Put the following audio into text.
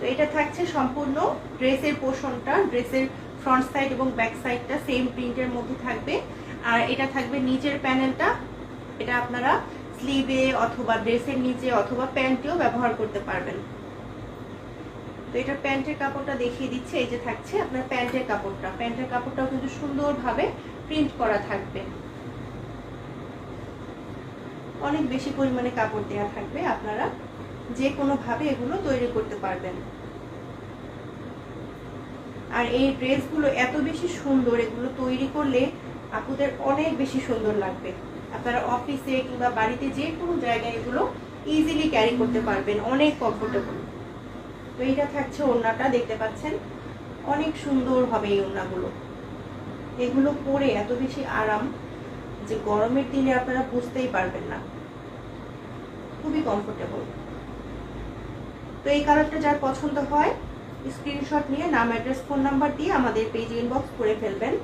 তো এটা থাকছে সম্পূর্ণ ড্রেসের পোর্শনটা, ড্রেসের ফ্রন্ট সাইড এবং ব্যাক সাইডটা সেম প্রিন্টের মধ্যে থাকবে। আর এটা থাকবে নিচের প্যানেলটা, এটা আপনারা স্লিভে অথবা ড্রেসের নিচে অথবা প্যান্টেও ব্যবহার করতে পারবেন। তো এটার প্যান্টের কাপড়টা দেখিয়ে দিচ্ছে, এই যে থাকছে আপনার প্যান্টের কাপড়টা। প্যান্টের কাপড়টাও কিন্তু সুন্দরভাবে প্রিন্ট করা থাকবে, অনেক বেশি পরিমাণে কাপড় দেওয়া থাকবে, আপনারা যে কোনো ভাবে এগুলো তৈরি করতে পারবেন। আর এই ড্রেসগুলো এত বেশি সুন্দর, এগুলো তৈরি করলে আপুদের অনেক বেশি সুন্দর লাগবে। আপনারা অফিসে কিংবা বাড়িতে যে কোনো জায়গায় এগুলো ইজিলি ক্যারি করতে পারবেন, অনেক কমফোর্টেবল। তো এইটা থাকছে ওড়নাটা, দেখতে পাচ্ছেন অনেক সুন্দর হবে এই ওড়নাগুলো। এগুলো পরে এত বেশি আরাম যে গরমের দিনে আপনারা বুঝতেই পারবেন না, খুবই কমফোর্টেবল। তো এই কালারটা যার পছন্দ হয় স্ক্রিনশট নিয়ে নাম, অ্যাড্রেস, ফোন নাম্বার দিয়ে আমাদের পেজে ইনবক্স করে ফেলবেন।